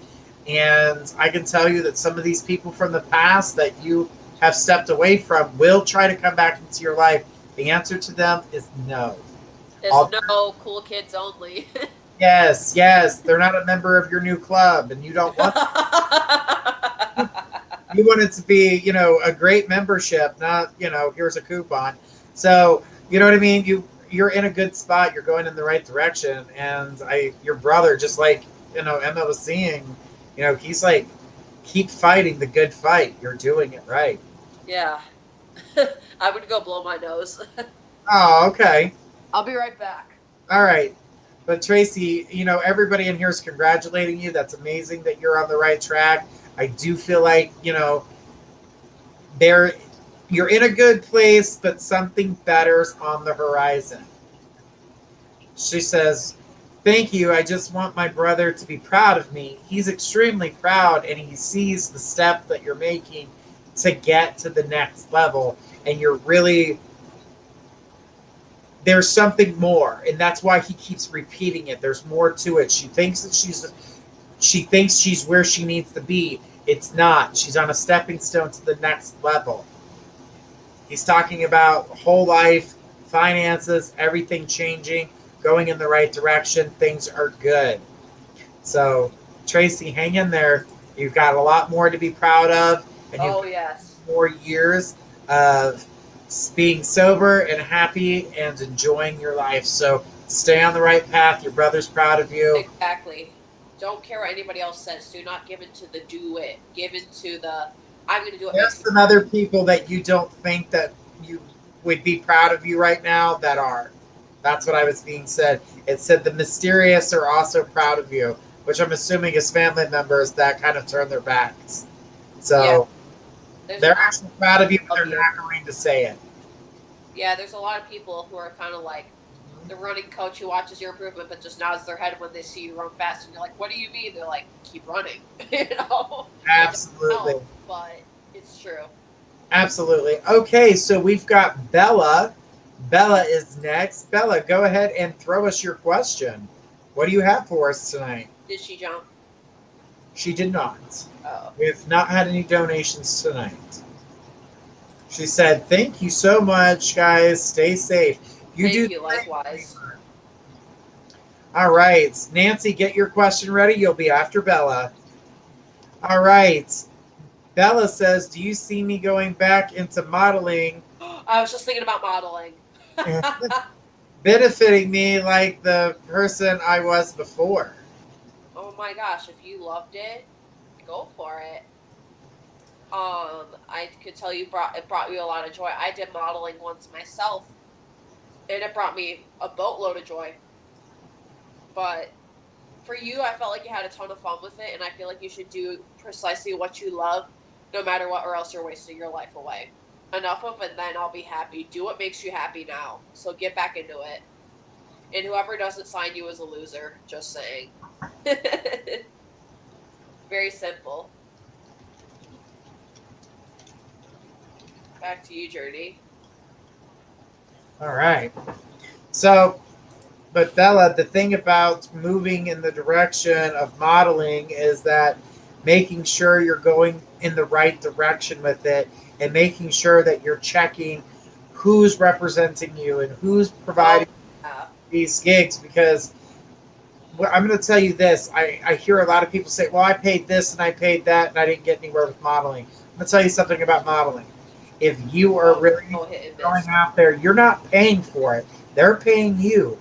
And I can tell you that some of these people from the past that you have stepped away from will try to come back into your life. The answer to them is no. There's no cool kids only. Yes. They're not a member of your new club, and you don't want them. You want it to be, a great membership, not, here's a coupon. So, you know what I mean? You're in a good spot. You're going in the right direction. And your brother, just like, Emma was seeing, he's like, keep fighting the good fight. You're doing it right. Yeah. I would go blow my nose. Oh, okay. I'll be right back. All right. But Tracy, everybody in here is congratulating you. That's amazing that you're on the right track. I do feel like, you're in a good place, but something better's on the horizon. She says, "Thank you. I just want my brother to be proud of me. He's extremely proud, and he sees the step that you're making to get to the next level. And you're really... there's something more, and that's why he keeps repeating it. There's more to it. She thinks she's where she needs to be. It's not. She's on a stepping stone to the next level." He's talking about whole life, finances, everything changing, going in the right direction. Things are good. So, Tracy, hang in there. You've got a lot more to be proud of, and yes, more years of being sober and happy and enjoying your life. So stay on the right path. Your brother's proud of you. Exactly. Don't care what anybody else says. Do not give into the do it. Give into the I'm going to do it. There's some other people that you don't think that you would be proud of you right now that are. That's what I was being said. It said the mysterious are also proud of you, which I'm assuming is family members that kind of turn their backs. So they're actually proud of you, but they're not going to say it. Yeah, there's a lot of people who are kind of like, the running coach who watches your improvement but just nods their head when they see you run fast, and you're like, what do you mean? They're like, keep running. Absolutely. Help, but it's true. Absolutely. Okay, so we've got Bella. Bella is next. Bella, go ahead and throw us your question. What do you have for us tonight? Did she jump? She did not. Oh. We have not had any donations tonight. She said, thank you so much, guys. Stay safe. Thank you, likewise. All right. Nancy, get your question ready. You'll be after Bella. All right. Bella says, do you see me going back into modeling? I was just thinking about modeling. Benefiting me like the person I was before. Oh my gosh, if you loved it, go for it. I could tell you it brought you a lot of joy. I did modeling once myself, and it brought me a boatload of joy. But for you, I felt like you had a ton of fun with it, and I feel like you should do precisely what you love, no matter what, or else you're wasting your life away. Enough of it, then I'll be happy. Do what makes you happy now. So get back into it. And whoever doesn't sign you is a loser. Just saying. Very simple. Back to you, Journey. All right. So, but Bella, the thing about moving in the direction of modeling is that making sure you're going in the right direction with it and making sure that you're checking who's representing you and who's providing these gigs, because I'm going to tell you this. I hear a lot of people say, well, I paid this and I paid that and I didn't get anywhere with modeling. I'm going to tell you something about modeling. If you are really going out there, you're not paying for it. They're paying you.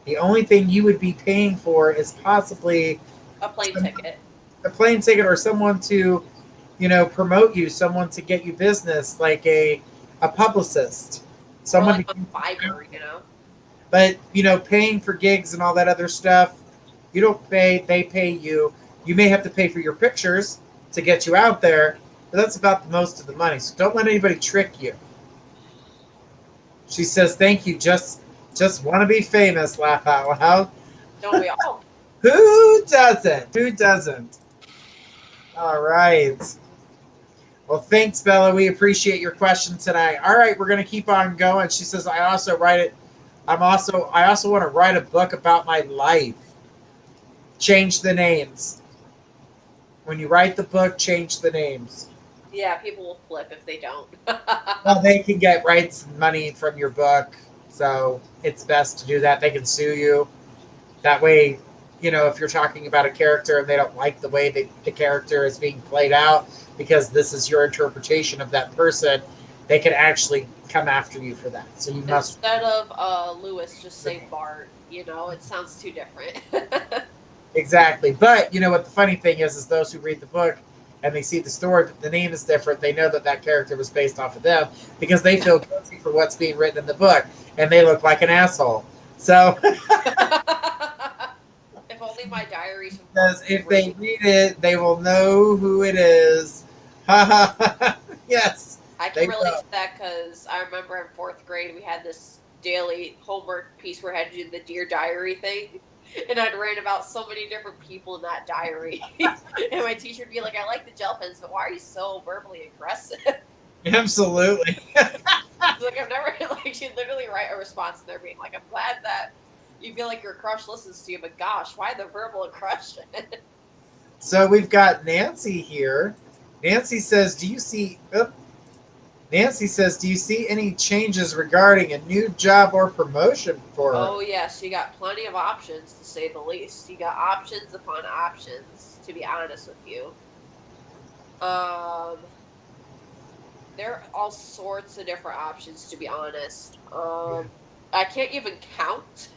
The only thing you would be paying for is possibly a plane ticket. A plane ticket, or someone to, promote you, someone to get you business, like a publicist. Someone like on Fiverr, But, paying for gigs and all that other stuff, you don't pay, they pay you. You may have to pay for your pictures to get you out there, but that's about most of the money. So don't let anybody trick you. She says, thank you. Just want to be famous, laugh out loud. Don't we all? Who doesn't? Who doesn't? All right. Well, thanks, Bella. We appreciate your question tonight. All right, we're going to keep on going. She says, I also want to write a book about my life. Change the names. When you write the book, change the names. Yeah, people will flip if they don't. Well, they can get rights and money from your book, so it's best to do that. They can sue you. That way, if you're talking about a character and they don't like the way the character is being played out because this is your interpretation of that person, they can actually come after you for that. So you must... Instead of Lewis, just say Bart. It sounds too different. Exactly. But, what the funny thing is those who read the book and they see the story, but the name is different, they know that character was based off of them because they feel guilty for what's being written in the book, and they look like an asshole. So... If only my diaries... Because if they read it, they will know who it is. Yes. I can relate to that because I remember in 4th grade we had this daily homework piece where I had to do the Dear Diary thing. And I'd write about so many different people in that diary. And my teacher would be like, I like the gel pens, but why are you so verbally aggressive? Absolutely. Like, I've never, she'd literally write a response and they're being like, I'm glad that you feel like your crush listens to you, but gosh, why the verbal aggression? So we've got Nancy here. Nancy says, do you see any changes regarding a new job or promotion for her? Oh, yes. You got plenty of options, to say the least. You got options upon options, to be honest with you. There are all sorts of different options, to be honest. I can't even count.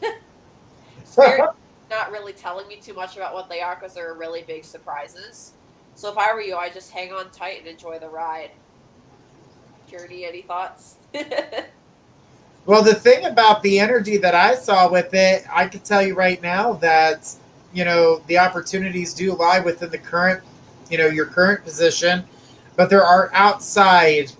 Spirit not really telling me too much about what they are because they're really big surprises. So if I were you, I'd just hang on tight and enjoy the ride. Journey, any thoughts? Well, the thing about the energy that I saw with it, I can tell you right now that, the opportunities do lie within the current, your current position, but there are outside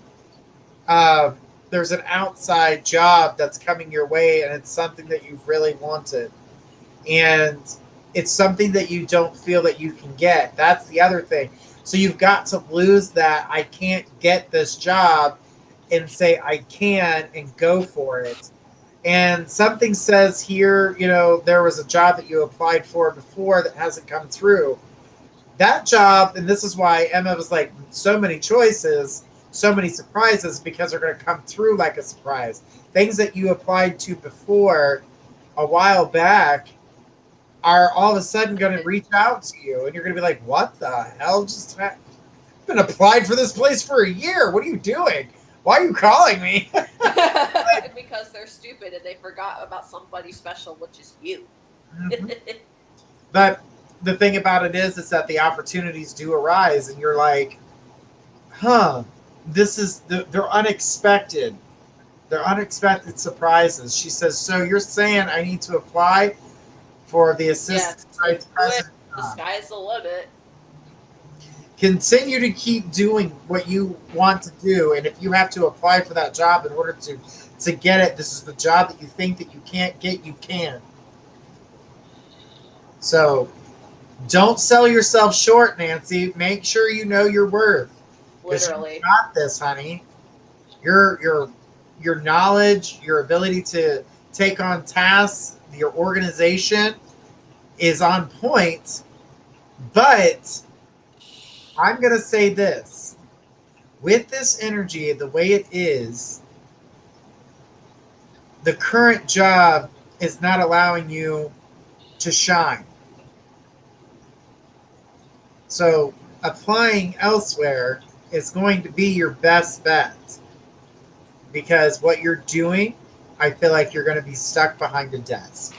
there's an outside job that's coming your way, and it's something that you've really wanted, and it's something that you don't feel that you can get. That's the other thing. So you've got to lose that I can't get this job and say I can and go for it. And something says here, there was a job that you applied for before that hasn't come through. That job, and this is why Emma was like, so many choices, so many surprises, because they're going to come through like a surprise. Things that you applied to before a while back are all of a sudden going to reach out to you, and you're going to be like, what the hell just happened? I've been applied for this place for a year. What are you doing? Why are you calling me? Because they're stupid and they forgot about somebody special, which is you. Mm-hmm. But the thing about it is that the opportunities do arise, and you're like, they're unexpected. They're unexpected surprises. She says, so you're saying I need to apply for the assistant vice president? The sky's the limit. Continue to keep doing what you want to do, and if you have to apply for that job in order to get it, this is the job that you think that you can't get, you can. So don't sell yourself short, Nancy. Make sure you know your worth. Literally. You got this, honey. Your knowledge, your ability to take on tasks, your organization is on point. But I'm going to say this. With this energy, the way it is, the current job is not allowing you to shine. So applying elsewhere is going to be your best bet, because what you're doing, I feel like you're going to be stuck behind a desk.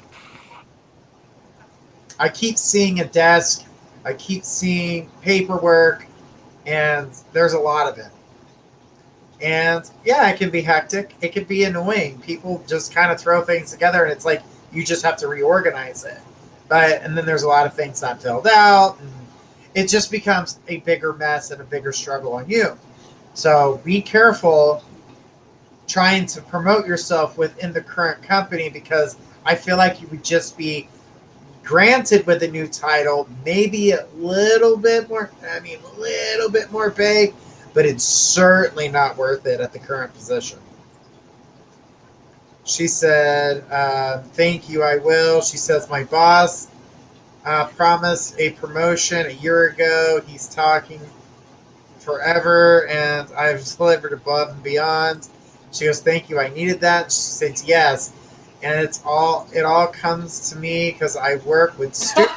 I keep seeing a desk. I keep seeing paperwork, and there's a lot of it. And yeah, it can be hectic. It can be annoying. People just kind of throw things together, and it's like you just have to reorganize it. And then there's a lot of things not filled out, and it just becomes a bigger mess and a bigger struggle on you. So be careful trying to promote yourself within the current company, because I feel like you would just be granted with a new title, maybe a little bit more pay, but it's certainly not worth it at the current position. She said, thank you, I will. She says, my boss promised a promotion a year ago. He's talking forever, and I've delivered above and beyond. She goes, thank you, I needed that. She says, yes. And it all comes to me because I work with students.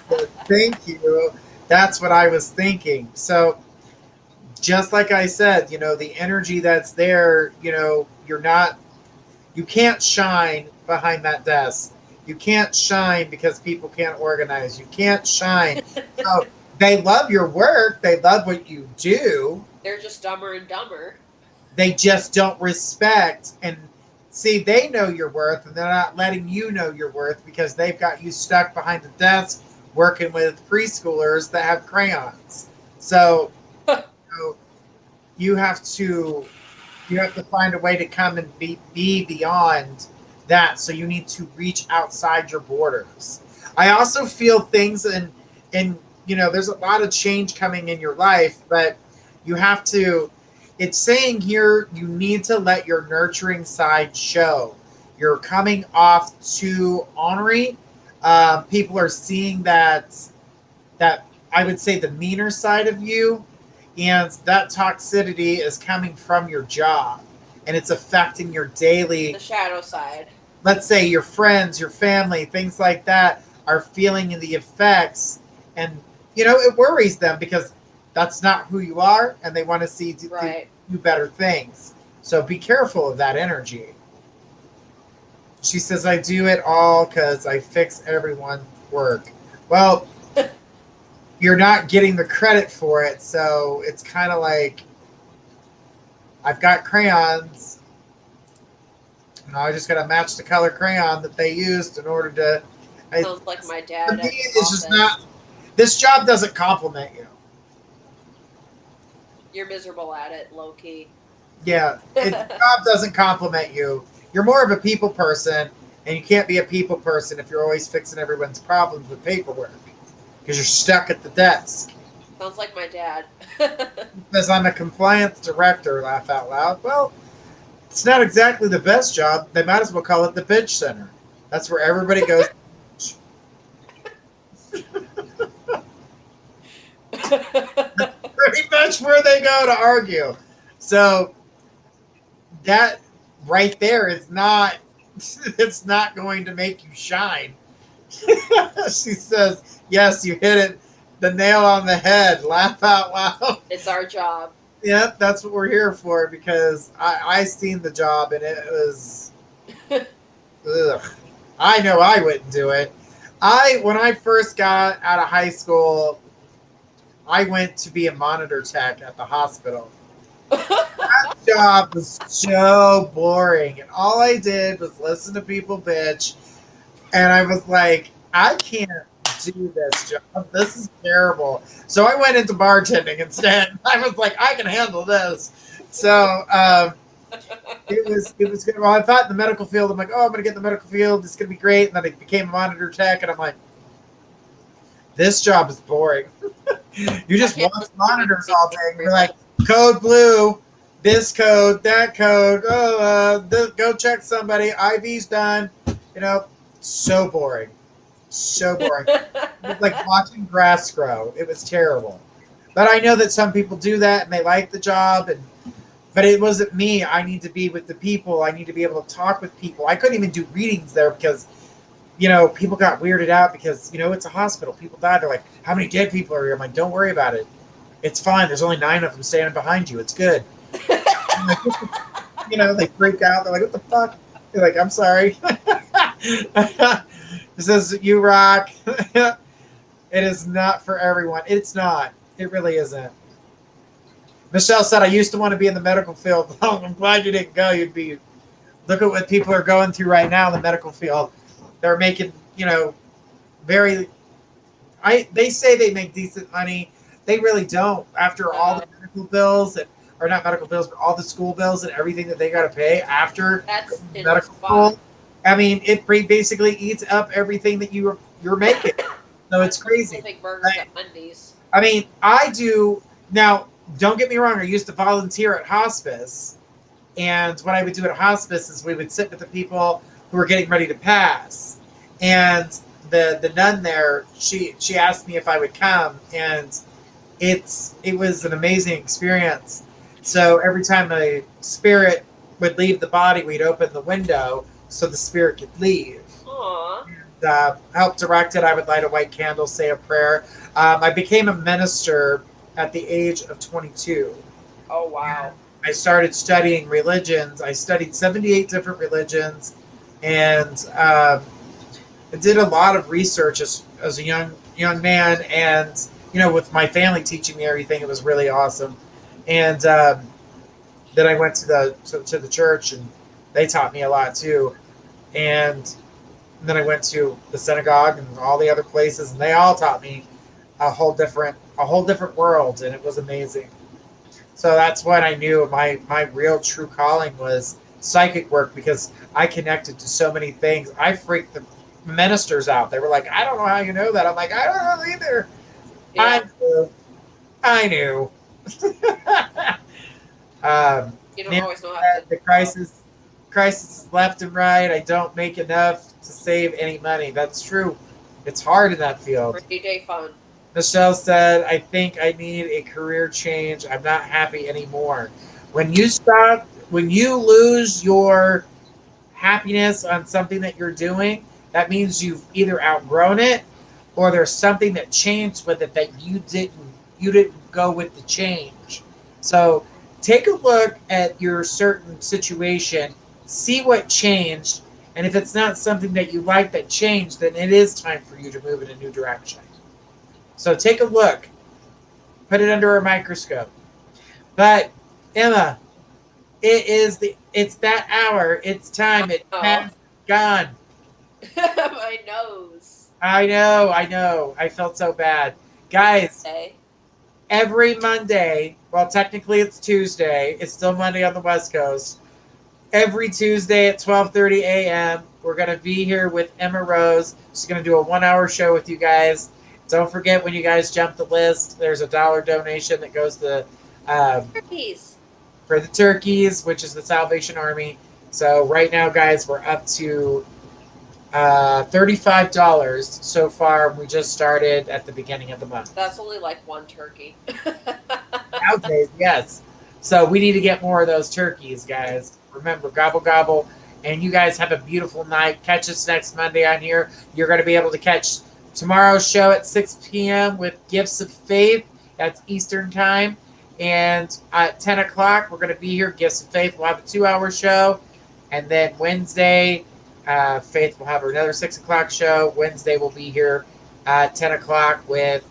So thank you. That's what I was thinking. So just like I said, the energy that's there, you can't shine behind that desk. You can't shine because people can't organize. You can't shine. So they love your work. They love what you do. They're just dumber and dumber. They just don't respect and see, they know your worth, and they're not letting you know your worth because they've got you stuck behind a desk working with preschoolers that have crayons. So you have to find a way to come and be beyond that. So you need to reach outside your borders. I also feel things in there's a lot of change coming in your life, but you have to. It's saying here you need to let your nurturing side show. You're coming off too ornery. People are seeing that I would say the meaner side of you, and that toxicity is coming from your job, and it's affecting your daily. The shadow side. Let's say your friends, your family, things like that are feeling the effects, and it worries them because that's not who you are, and they want to see do better things. So be careful of that energy. She says, I do it all because I fix everyone's work. Well, you're not getting the credit for it, so it's kind of like, I've got crayons, and I just got to match the color crayon that they used in order to... Sounds like my dad. To me, it's just not... This job doesn't compliment you. You're miserable at it, low-key. Yeah, the job doesn't compliment you. You're more of a people person, and you can't be a people person if you're always fixing everyone's problems with paperwork because you're stuck at the desk. Sounds like my dad. Because I'm a compliance director, laugh out loud. Well, it's not exactly the best job. They might as well call it the bitch center. That's where everybody goes. Pretty much where they go to argue. So that right there is not it's not going to make you shine. She says, yes, you hit it the nail on the head. Laugh out loud. It's our job. Yep, that's what we're here for because I seen the job and it was ugh. I know I wouldn't do it. When I first got out of high school, I went to be a monitor tech at the hospital. That job was so boring, and all I did was listen to people bitch, and I was like, I can't do this job. This is terrible. So I went into bartending instead. I was like, I can handle this. So it was good. Well, I thought in the medical field, I'm like, oh, I'm gonna get in the medical field. It's gonna be great. And then I became a monitor tech, and I'm like, this job is boring. You just watch monitors all day. You're like, code blue, this code, that code. Oh, go check somebody. IV's done. You know, so boring. So boring. It was like watching grass grow. It was terrible. But I know that some people do that and they like the job. But it wasn't me. I need to be with the people. I need to be able to talk with people. I couldn't even do readings there because, people got weirded out because, it's a hospital. People died. They're like, how many dead people are here? I'm like, don't worry about it. It's fine. There's only 9 of them standing behind you. It's good. They freak out. They're like, what the fuck? They're like, I'm sorry. This says, you rock. It is not for everyone. It's not. It really isn't. Michelle said, I used to want to be in the medical field. Oh, I'm glad you didn't go. Look at what people are going through right now in the medical field. They're making, they say they make decent money. They really don't. After all the medical bills, or not medical bills, but all the school bills and everything that they got to pay after medical school. I mean, it basically eats up everything that you're making. So it's crazy. Big burgers at Mondays. I mean, I do now. Don't get me wrong. I used to volunteer at hospice, and what I would do at hospice is we would sit with the people who were getting ready to pass, and the nun there, she asked me if I would come, and it was an amazing experience. So every time the spirit would leave the body, we'd open the window so the spirit could leave. Aww. And help direct it. I would light a white candle, say a prayer. I became a minister at the age of 22. Oh, wow. I started studying religions. I studied 78 different religions, and I did a lot of research as a young man, and with my family teaching me everything, it was really awesome. And then I went to the church, and they taught me a lot too. And then I went to the synagogue and all the other places, and they all taught me a whole different world, and it was amazing. So that's when I knew my real true calling was psychic work, because I connected to so many things. I freaked the ministers out. They were like, I don't know how you know that. I'm like, I don't know either. Yeah. I knew. You don't always know how to the crisis left and right. I don't make enough to save any money. That's true. It's hard in that field. Pretty day fun. Michelle said, I think I need a career change. I'm not happy anymore. When you lose your happiness on something that you're doing, that means you've either outgrown it or there's something that changed with it that you didn't go with the change. So take a look at your certain situation, see what changed, and if it's not something that you like that changed, then it is time for you to move in a new direction. So take a look. Put it under a microscope. But Emma, it's that hour. It's time. It has gone. My nose. I know. I felt so bad. Guys, every Monday, well, technically it's Tuesday. It's still Monday on the West Coast. Every Tuesday at 12:30 a.m., we're going to be here with Emma Rose. She's going to do a 1-hour show with you guys. Don't forget, when you guys jump the list, there's a $1 donation that goes to turkeys. For the turkeys, which is the Salvation Army. So right now, guys, we're up to $35 so far. We just started at the beginning of the month. That's only like one turkey. Nowadays, yes. So we need to get more of those turkeys, guys. Remember, gobble, gobble. And you guys have a beautiful night. Catch us next Monday on here. You're going to be able to catch tomorrow's show at 6 p.m. with Gifts of Faith. That's Eastern Time. And at 10 o'clock, we're going to be here. Gifts of Faith will have a 2-hour show. And then Wednesday, Faith will have another 6 o'clock show. Wednesday, we'll be here at 10 o'clock with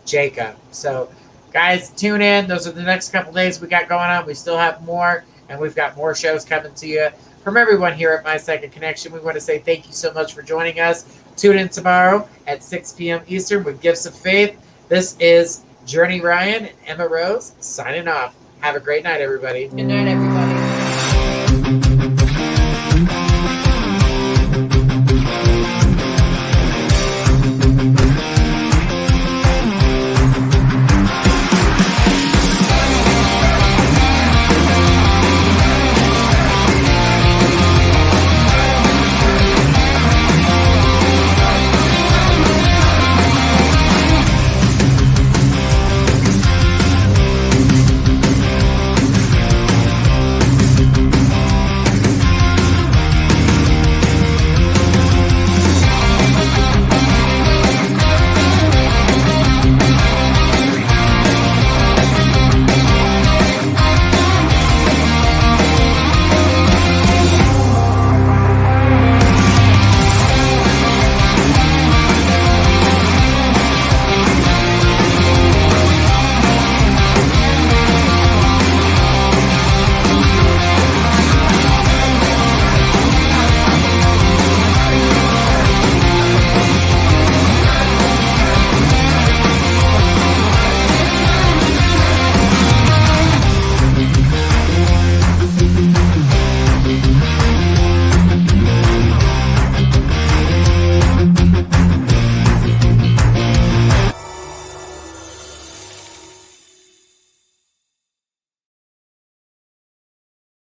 Jacob. So, guys, tune in. Those are the next couple days we got going on. We still have more, and we've got more shows coming to you. From everyone here at My Psychic Connection, we want to say thank you so much for joining us. Tune in tomorrow at 6 p.m. Eastern with Gifts of Faith. This is Journey Ryan and Emma Rose signing off. Have a great night, everybody. Good night, everybody.